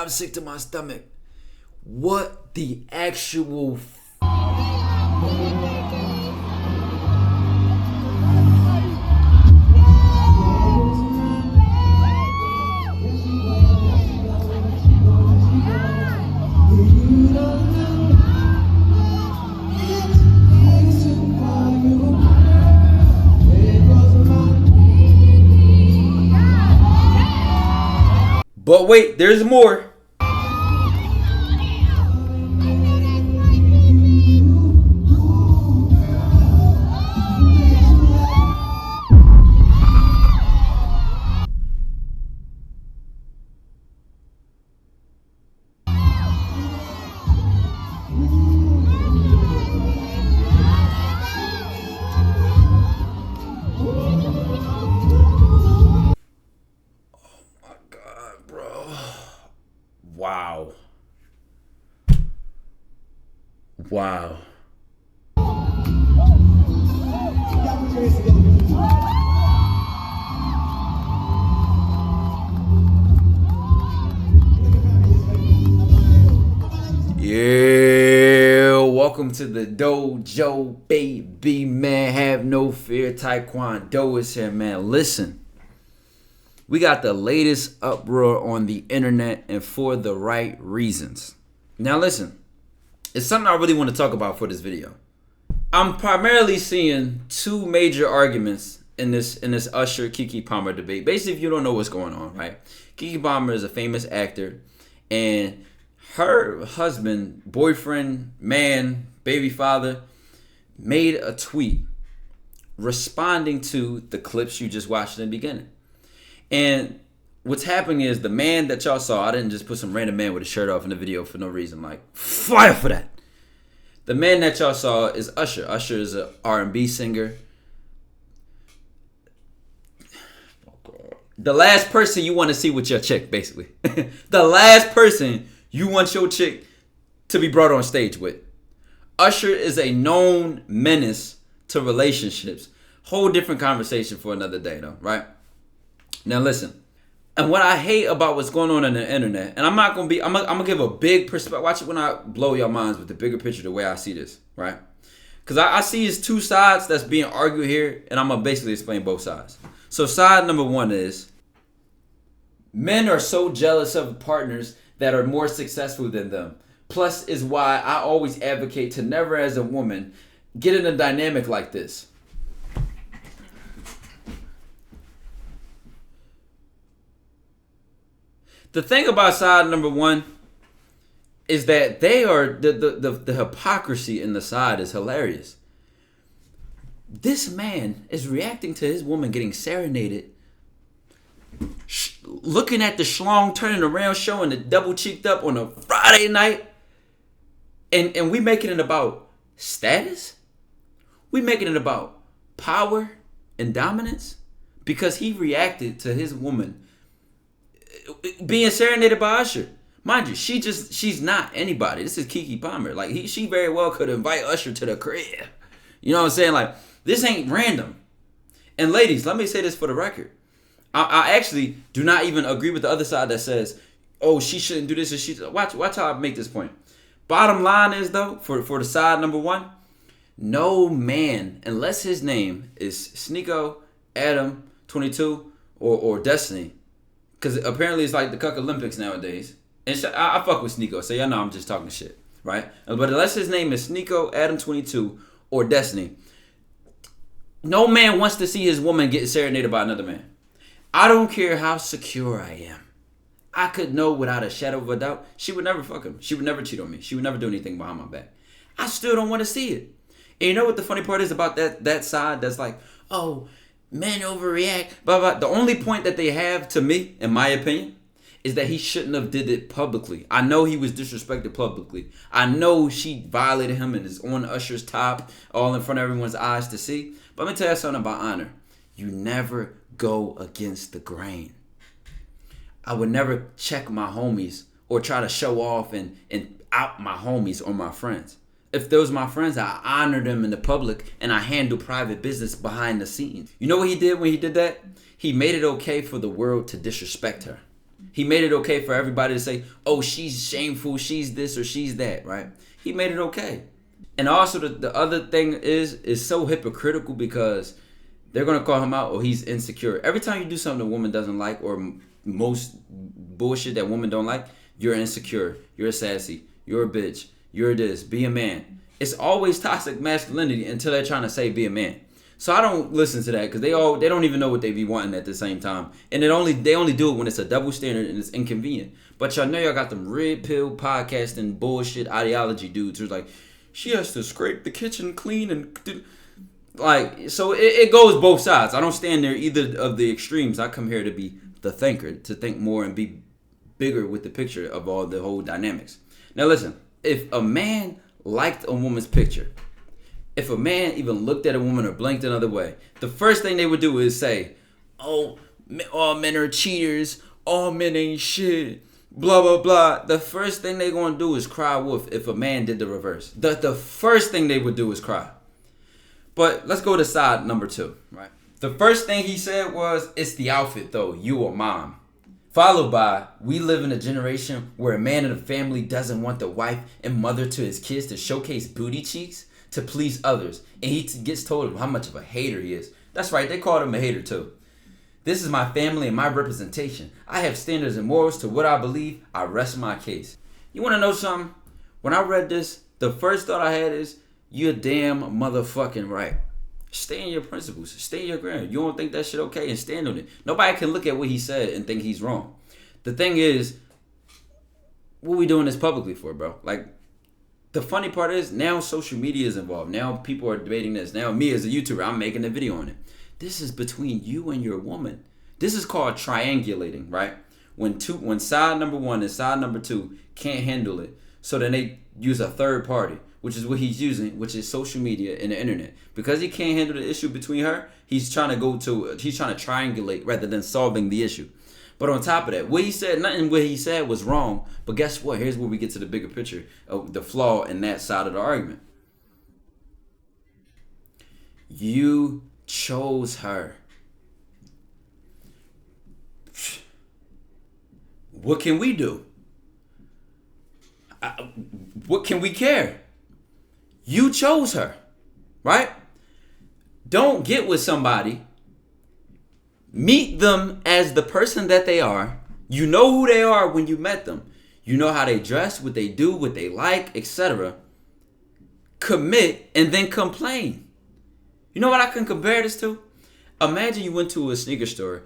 I'm sick to my stomach. What the actual But wait, there's more. Wow. Wow. Yeah, welcome to the Dojo, baby, man. Have no fear, Taekwondo is here, man. Listen. We got the latest uproar on the internet, and for the right reasons. Now listen, it's something I really want to talk about for this video. I'm primarily seeing two major arguments in this Usher Keke Palmer debate. Basically, if you don't know what's going on, right? Keke Palmer is a famous actor, and her husband, boyfriend, man, baby father, made a tweet responding to the clips you just watched in the beginning. And what's happening is the man that y'all saw, I didn't just put some random man with a shirt off in the video for no reason. Like, fire for that. The man that y'all saw is Usher. Usher is an R&B singer. The last person you want to see with your chick, basically. The last person you want your chick to be brought on stage with. Usher is a known menace to relationships. Whole different conversation for another day, though, right? Now listen, and what I hate about what's going on the internet, and I'm gonna give a big perspective. Watch it when I blow your minds with the bigger picture, the way I see this, right? Because I see it's two sides that's being argued here, and I'm gonna basically explain both sides. So side number one is, men are so jealous of partners that are more successful than them. Plus is why I always advocate to never, as a woman, get in a dynamic like this. The thing about side number one is that they are the hypocrisy in the side is hilarious. This man is reacting to his woman getting serenaded, looking at the schlong turning around, showing the double cheeked up on a Friday night, and we making it about status. We making it about power and dominance because he reacted to his woman being serenaded by Usher. Mind you, she's not anybody. This is Keke Palmer. Like, she very well could invite Usher to the crib. You know what I'm saying? Like, this ain't random. And ladies, let me say this for the record. I actually do not even agree with the other side that says, oh, she shouldn't do this. Or she watch how I make this point. Bottom line is, though, for the side number one, no man, unless his name is Sneeko, Adam, 22, or Destiny, because apparently it's like the Cuck Olympics nowadays. And I fuck with Sneeko, so y'all know I'm just talking shit, right? But unless his name is Sneeko, Adam 22, or Destiny, no man wants to see his woman get serenaded by another man. I don't care how secure I am. I could know without a shadow of a doubt, she would never fuck him. She would never cheat on me. She would never do anything behind my back. I still don't want to see it. And you know what the funny part is about that side that's like, oh, men overreact, blah, blah. The only point that they have to me, in my opinion, is that he shouldn't have did it publicly. I know he was disrespected publicly. I know she violated him and is on Usher's top, all in front of everyone's eyes to see. But let me tell you something about honor. You never go against the grain. I would never check my homies or try to show off and out my homies or my friends. If those my friends, I honor them in the public and I handle private business behind the scenes. You know what he did when he did that? He made it okay for the world to disrespect her. He made it okay for everybody to say, oh, she's shameful, she's this or she's that, right? He made it okay. And also the other thing is so hypocritical because they're going to call him out, or he's insecure. Every time you do something a woman doesn't like, or most bullshit that women don't like, you're insecure, you're sassy, you're a bitch, you're this, be a man. It's always toxic masculinity until they're trying to say be a man. So I don't listen to that because they don't even know what they be wanting at the same time. And they only do it when it's a double standard and it's inconvenient. But y'all know y'all got them red pill podcasting bullshit ideology dudes who's like, she has to scrape the kitchen clean and like, so it goes both sides. I don't stand there either of the extremes. I come here to be the thinker, to think more and be bigger with the picture of all the whole dynamics. Now listen, if a man liked a woman's picture, if a man even looked at a woman or blinked another way, the first thing they would do is say, oh, all men are cheaters, all men ain't shit, blah, blah, blah. The first thing they going to do is cry wolf if a man did the reverse. The first thing they would do is cry. But let's go to side number 2, right? The first thing he said was, it's the outfit though, you a mom. Followed by, we live in a generation where a man in a family doesn't want the wife and mother to his kids to showcase booty cheeks to please others. And he gets told how much of a hater he is. That's right, they called him a hater too. This is my family and my representation. I have standards and morals to what I believe. I rest my case. You want to know something? When I read this, the first thought I had is, you're damn motherfucking right. Stay in your principles. Stay in your ground. You don't think that shit okay, and stand on it. Nobody can look at what he said and think he's wrong. The thing is, what we doing this publicly for, bro? Like, the funny part is, now social media is involved. Now people are debating this. Now me as a YouTuber, I'm making a video on it. This is between you and your woman. This is called triangulating, right? When side number 1 and side number 2 can't handle it, so then they use a third party, which is what he's using, which is social media and the internet. Because he can't handle the issue between her, he's trying to triangulate rather than solving the issue. But on top of that, nothing what he said was wrong. But guess what? Here's where we get to the bigger picture of the flaw in that side of the argument. You chose her. What can we do? What can we care? You chose her, right? Don't get with somebody. Meet them as the person that they are. You know who they are when you met them. You know how they dress, what they do, what they like, etc. Commit and then complain. You know what I can compare this to? Imagine you went to a sneaker store.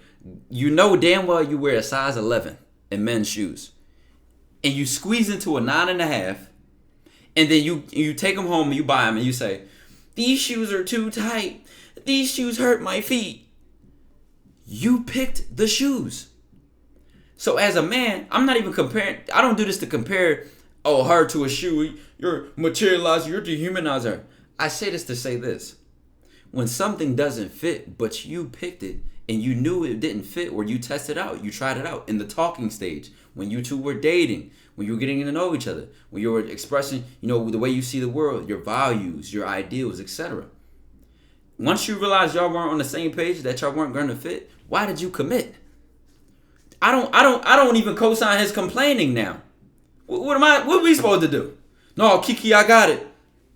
You know damn well you wear a size 11 in men's shoes. And you squeeze into a 9.5. And then you take them home and you buy them and you say, these shoes are too tight. These shoes hurt my feet. You picked the shoes. So as a man, I'm not even comparing. I don't do this to compare, her to a shoe. You're materializer. You're dehumanizer. I say this to say this. When something doesn't fit, but you picked it and you knew it didn't fit, or you tested out, you tried it out in the talking stage, when you two were dating, when you were getting to know each other, when you were expressing, the way you see the world, your values, your ideals, etc. Once you realize y'all weren't on the same page, that y'all weren't going to fit, why did you commit? I don't even co-sign his complaining now. What are we supposed to do? No, Kiki, I got it.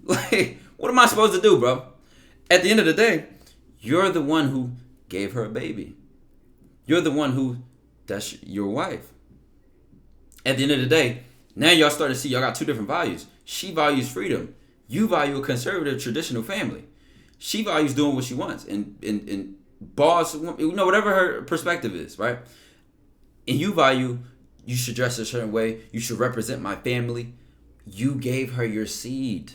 Like, what am I supposed to do, bro? At the end of the day, you're the one who gave her a baby. You're the one that's your wife. At the end of the day, now y'all start to see y'all got two different values. She values freedom. You value a conservative, traditional family. She values doing what she wants and boss, whatever her perspective is, right? And you value, you should dress a certain way. You should represent my family. You gave her your seed.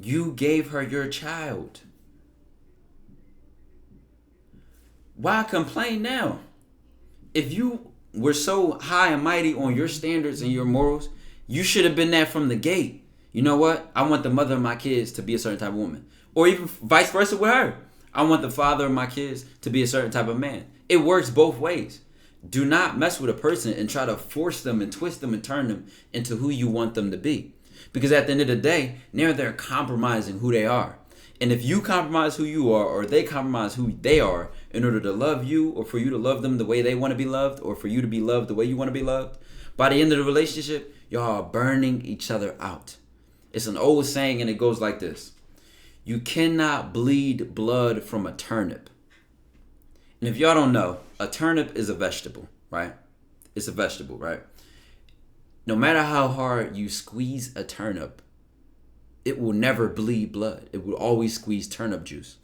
You gave her your child. Why complain now? If you were so high and mighty on your standards and your morals, you should have been there from the gate. You know what? I want the mother of my kids to be a certain type of woman. Or even vice versa with her. I want the father of my kids to be a certain type of man. It works both ways. Do not mess with a person and try to force them and twist them and turn them into who you want them to be. Because at the end of the day, now they're compromising who they are. And if you compromise who you are, or they compromise who they are in order to love you, or for you to love them the way they want to be loved, or for you to be loved the way you want to be loved, by the end of the relationship, y'all are burning each other out. It's an old saying, and it goes like this. You cannot bleed blood from a turnip. And if y'all don't know, a turnip is a vegetable, right? It's a vegetable, right? No matter how hard you squeeze a turnip, it will never bleed blood. It will always squeeze turnip juice.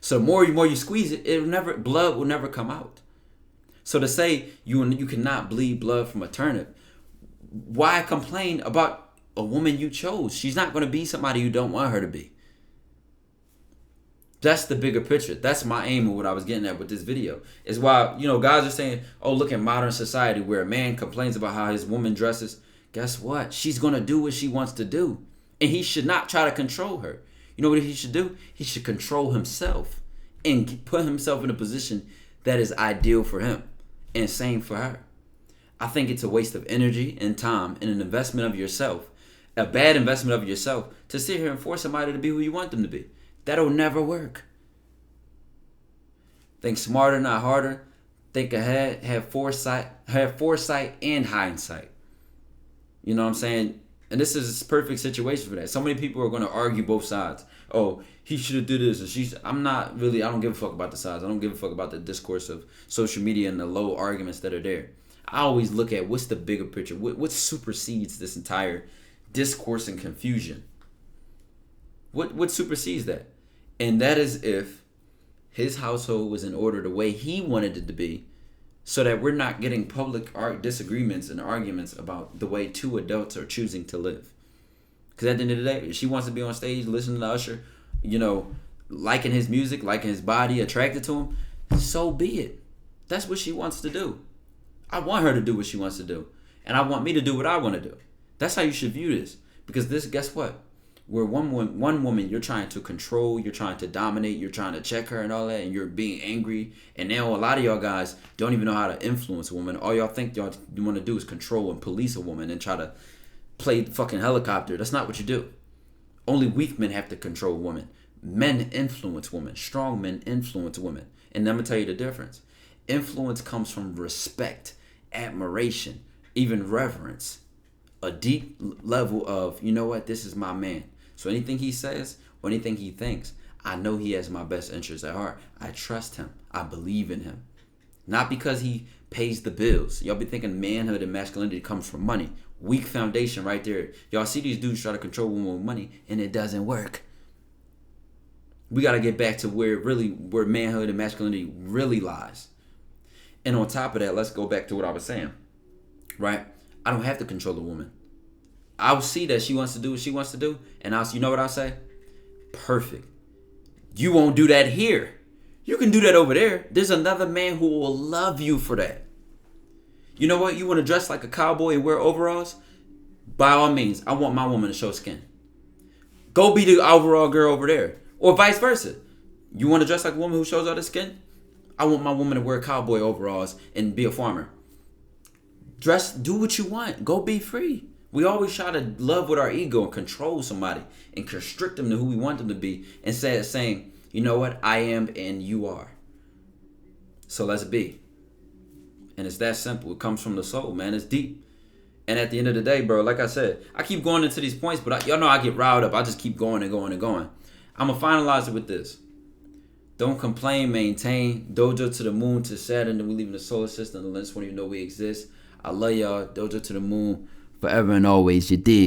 So the more you squeeze it, blood will never come out. So to say you cannot bleed blood from a turnip, why complain about a woman you chose? She's not going to be somebody you don't want her to be. That's the bigger picture. That's my aim of what I was getting at with this video. Is why, guys are saying, oh, look at modern society where a man complains about how his woman dresses. Guess what? She's going to do what she wants to do. And he should not try to control her. You know what he should do? He should control himself and put himself in a position that is ideal for him. And same for her. I think it's a waste of energy and time and an investment of yourself, a bad investment of yourself, to sit here and force somebody to be who you want them to be. That'll never work. Think smarter, not harder. Think ahead, have foresight and hindsight. You know what I'm saying? And this is a perfect situation for that. So many people are going to argue both sides. Oh, he should have did this. Or I don't give a fuck about the sides. I don't give a fuck about the discourse of social media and the low arguments that are there. I always look at what's the bigger picture. What supersedes this entire discourse and confusion? What supersedes that? And that is if his household was in order the way he wanted it to be, so that we're not getting public disagreements and arguments about the way two adults are choosing to live. Because at the end of the day, if she wants to be on stage listening to Usher, liking his music, liking his body, attracted to him, so be it. That's what she wants to do. I want her to do what she wants to do. And I want me to do what I want to do. That's how you should view this. Because this, guess what? Where one woman you're trying to control, you're trying to dominate, you're trying to check her and all that, and you're being angry. And now a lot of y'all guys don't even know how to influence a woman. All y'all think y'all want to do is control and police a woman and try to play fucking helicopter. That's not what you do. Only weak men have to control women. Men influence women. Strong men influence women. And I'm going to tell you the difference. Influence comes from respect, admiration, even reverence. A deep level of, you know what, this is my man. So anything he says or anything he thinks, I know he has my best interests at heart. I trust him. I believe in him. Not because he pays the bills. Y'all be thinking manhood and masculinity comes from money. Weak foundation right there. Y'all see these dudes try to control women with money, and it doesn't work. We got to get back to where manhood and masculinity really lies. And on top of that, let's go back to what I was saying. Right? I don't have to control a woman. I'll see that she wants to do what she wants to do, and you know what I'll say? Perfect. You won't do that here. You can do that over there. There's another man who will love you for that. You know what? You want to dress like a cowboy and wear overalls? By all means, I want my woman to show skin. Go be the overall girl over there. Or vice versa. You want to dress like a woman who shows all the skin? I want my woman to wear cowboy overalls and be a farmer. Do what you want. Go be free. We always try to love with our ego and control somebody and constrict them to who we want them to be, instead of saying, you know what, I am and you are. So let's be. And it's that simple. It comes from the soul, man. It's deep. And at the end of the day, bro, like I said, I keep going into these points, but y'all know I get riled up. I just keep going and going and going. I'm going to finalize it with this. Don't complain, maintain. Dojo to the moon to Saturn. Then we leave in the solar system. The lens won't even know we exist. I love y'all. Dojo to the moon. Forever and always. You dig?